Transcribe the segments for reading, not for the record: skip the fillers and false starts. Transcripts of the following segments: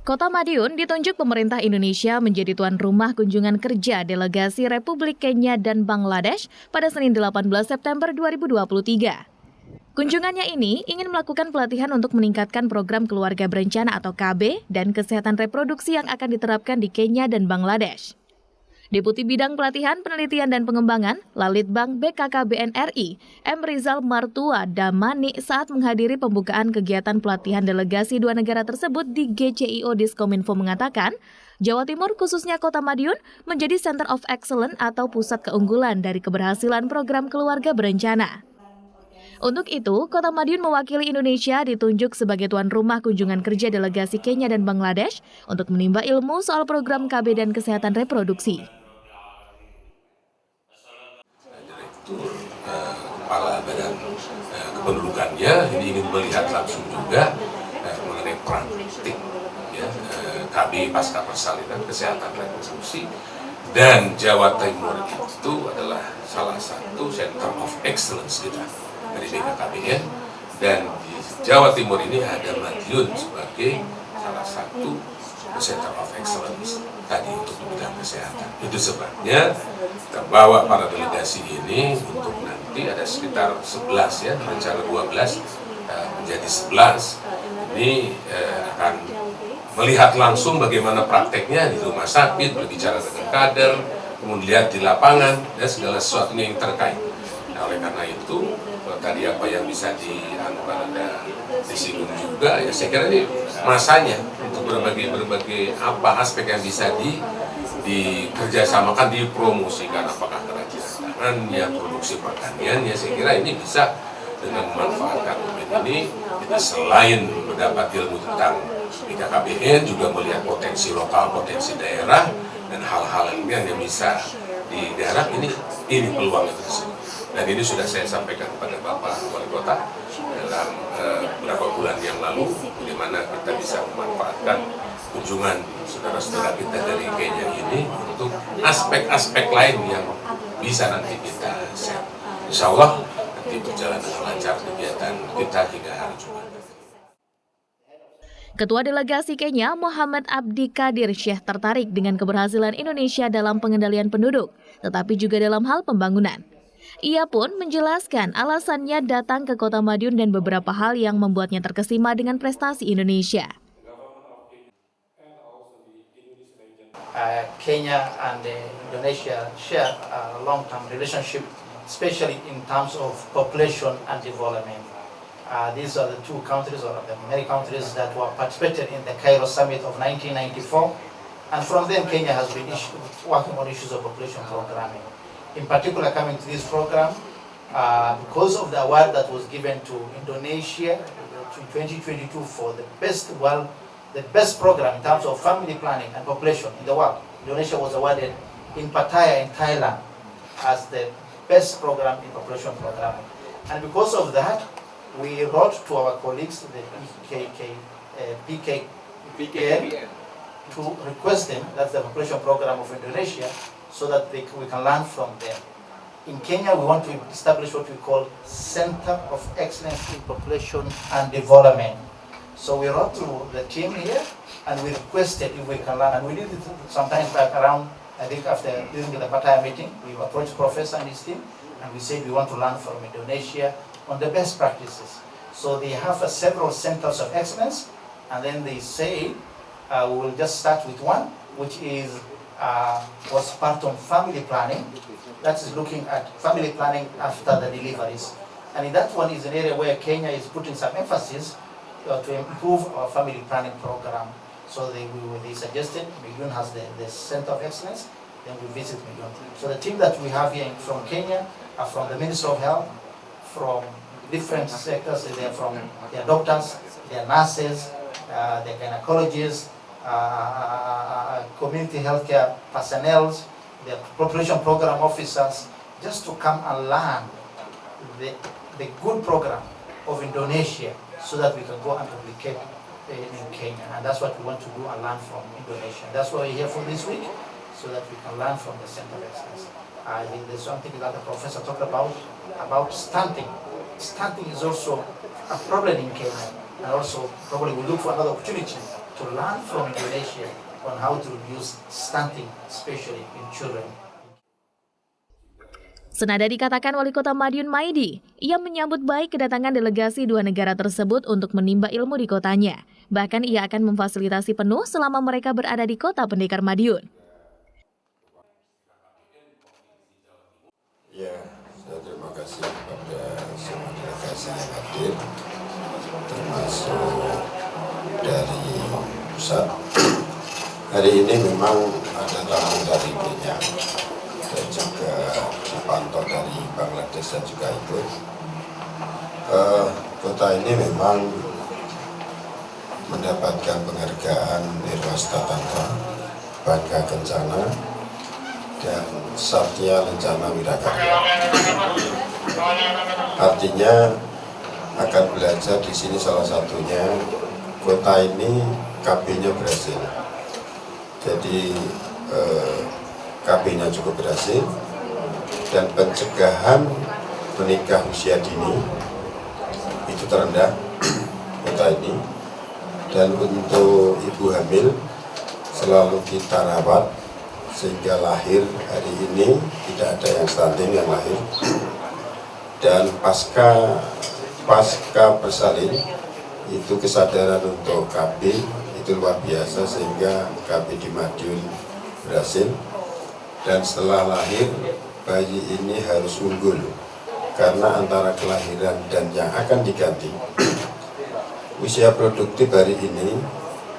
Kota Madiun ditunjuk pemerintah Indonesia menjadi tuan rumah kunjungan kerja delegasi Republik Kenya dan Bangladesh pada Senin 18 September 2023. Kunjungannya ini ingin melakukan pelatihan untuk meningkatkan program keluarga berencana atau KB dan kesehatan reproduksi yang akan diterapkan di Kenya dan Bangladesh. Deputi Bidang Pelatihan, Penelitian dan Pengembangan, Lalitbang BKKBN RI, M. Rizal Martua Damani saat menghadiri pembukaan kegiatan pelatihan delegasi dua negara tersebut di GCIO Diskominfo mengatakan, Jawa Timur khususnya Kota Madiun menjadi Center of Excellence atau pusat keunggulan dari keberhasilan program keluarga berencana. Untuk itu, Kota Madiun mewakili Indonesia ditunjuk sebagai tuan rumah kunjungan kerja delegasi Kenya dan Bangladesh untuk menimba ilmu soal program KB dan kesehatan reproduksi. Direktur Kepala Badan Kependudukannya ini ingin melihat langsung juga mengenai praktik KB pasca persalinan kesehatan reproduksi, dan Jawa Timur itu adalah salah satu Center of Excellence kita dari BKKBN, dan di Jawa Timur ini ada Madiun sebagai salah satu Center of Excellence tadi untuk bidang kesehatan. Itu sebabnya kita bawa para delegasi ini untuk nanti ada sekitar 11 ya, rencana 12 menjadi 11. Ini akan melihat langsung bagaimana prakteknya di rumah sakit, berbicara dengan kader, kemudian di lapangan, dan segala sesuatu yang terkait. Nah, oleh karena itu, tadi apa yang bisa disinggung juga, ya saya kira ini masanya untuk berbagai apa aspek yang bisa dikerjasamakan, dipromosikan, apakah kerajinan tangannya, produksi pertaniannya. Saya kira ini bisa dengan memanfaatkan momen ini, kita selain mendapat ilmu tentang BKKBN, juga melihat potensi lokal, potensi daerah, dan hal-hal yang bisa di daerah ini peluang itu. Dan ini sudah saya sampaikan kepada Bapak Wali Kota dalam beberapa bulan yang lalu, bagaimana kita bisa memanfaatkan kunjungan saudara-saudara kita dari Kenya ini untuk aspek-aspek lain yang bisa nanti kita share. Insya Allah nanti berjalan dengan lancar kegiatan kita hingga hari Jumat. Ketua Delegasi Kenya, Muhammad Abdi Kadir Syekh tertarik dengan keberhasilan Indonesia dalam pengendalian penduduk, tetapi juga dalam hal pembangunan. Ia pun menjelaskan alasannya datang ke Kota Madiun dan beberapa hal yang membuatnya terkesima dengan prestasi Indonesia. Kenya and Indonesia share a long-term relationship, especially in terms of population and development. These are the two countries, or the many countries that were participated in the Cairo Summit of 1994, and from them Kenya has been working on issues of population programming. In particular, coming to this program, because of the award that was given to Indonesia in 2022 for the best program in terms of family planning and population in the world. Indonesia was awarded in Pattaya in Thailand as the best program in population programming. And because of that, we wrote to our colleagues, the PKKBN, to request them, that's the population program of Indonesia, so that we can learn from them. In Kenya, we want to establish what we call Center of Excellence in Population and Development. So we wrote to the team here, and we requested if we can learn, and we did it sometimes back around, I think during the Pattaya meeting, we approached Professor and his team, and we said we want to learn from Indonesia on the best practices. So they have several centers of excellence, and then they say, we will just start with one, which is was part on family planning. That is looking at family planning after the deliveries. And in that one is an area where Kenya is putting some emphasis to improve our family planning program. So they suggested Madiun has the Center of Excellence, then we visit Madiun. So the team that we have here from Kenya are from the Ministry of Health, from different sectors. They're from their doctors, their nurses, their gynecologists, community healthcare personnel, the population program officers, just to come and learn the good program of Indonesia so that we can go and replicate in Kenya. And that's what we want to do and learn from Indonesia. That's why we're here for this week, so that we can learn from the Center of Excellence. I think there's something that the professor talked about stunting. Stunting is also a problem in Kenya, and also probably we'll look for another opportunity to learn from Indonesia on how to reduce stunting, especially in children. Senada dikatakan Wali Kota Madiun Maidi, ia menyambut baik kedatangan delegasi dua negara tersebut untuk menimba ilmu di kotanya. Bahkan ia akan memfasilitasi penuh selama mereka berada di Kota Pendekar Madiun. Ya, saya terima kasih kepada semua delegasi yang hadir, termasuk dari pusat. Hari ini memang ada tamu dari Kenya dan juga dipantau dari Bangladesh dan juga ikut. Kota ini memang mendapatkan penghargaan Irwasta Tanta, Bangga Kencana, dan Satya Lencana Wirakarya. Artinya akan belajar di sini salah satunya kota ini KB-nya berhasil. Jadi KB-nya cukup berhasil dan pencegahan menikah usia dini itu terendah kota ini. Dan untuk ibu hamil selalu kita rawat sehingga lahir hari ini tidak ada yang stunting yang lahir. Dan pasca bersalin itu kesadaran untuk KB itu luar biasa sehingga KB di Madiun berhasil. Dan setelah lahir bayi ini harus unggul karena antara kelahiran dan yang akan diganti usia produktif hari ini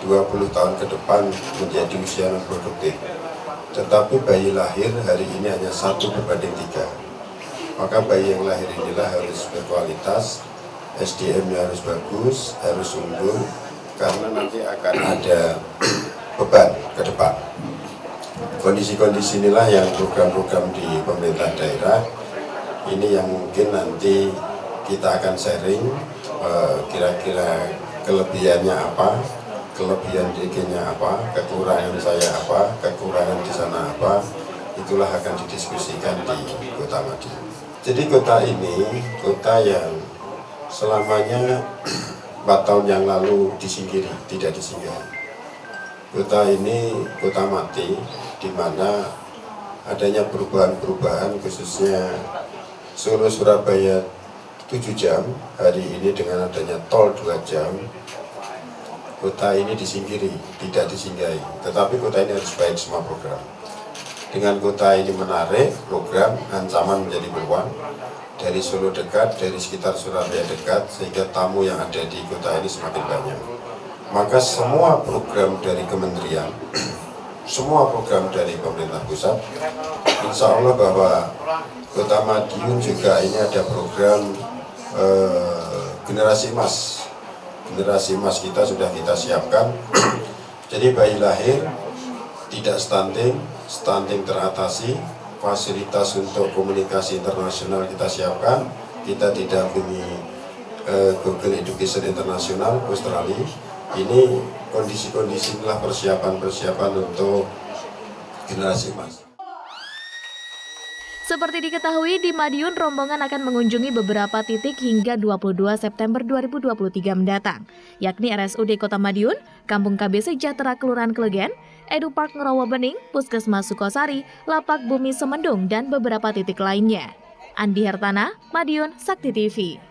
20 tahun ke depan menjadi usia non produktif. Tetapi bayi lahir hari ini hanya 1/3. Maka bayi yang lahir inilah harus berkualitas, SDM-nya harus bagus, harus unggul, karena nanti akan ada beban ke depan. Kondisi-kondisi inilah yang program-program di pemerintah daerah ini yang mungkin nanti kita akan sharing kira-kira kelebihannya apa, kelebihan DG-nya apa, kekurangan saya apa, kekurangan di sana apa, itulah akan didiskusikan di Kota Madiun. Jadi kota ini kota yang selamanya 4 tahun yang lalu disingkiri, tidak disinggahi. Kota ini kota mati, di mana adanya perubahan-perubahan khususnya Solo Surabaya 7 jam, hari ini dengan adanya tol 2 jam, kota ini disingkiri, tidak disinggahi. Tetapi kota ini harus baik semua program. Dengan kota ini menarik program, ancaman menjadi peluang. Dari Solo dekat, dari sekitar Surabaya dekat, sehingga tamu yang ada di kota ini semakin banyak. Maka semua program dari kementerian, semua program dari pemerintah pusat, insya Allah bahwa Kota Madiun juga ini ada program generasi emas. Generasi emas kita sudah kita siapkan. Jadi bayi lahir tidak stunting, stunting teratasi, fasilitas untuk komunikasi internasional kita siapkan. Kita didampingi Google Education International Australia. Ini kondisi-kondisi inilah persiapan-persiapan untuk generasi emas. Seperti diketahui, di Madiun rombongan akan mengunjungi beberapa titik hingga 22 September 2023 mendatang, yakni RSUD Kota Madiun, Kampung KB Sejahtera Kelurahan Klegen, Edu Park Ngerawa Bening, Puskesmas Sukosari, Lapak Bumi Semendung, dan beberapa titik lainnya. Andi Hertana, Madiun, Sakti TV.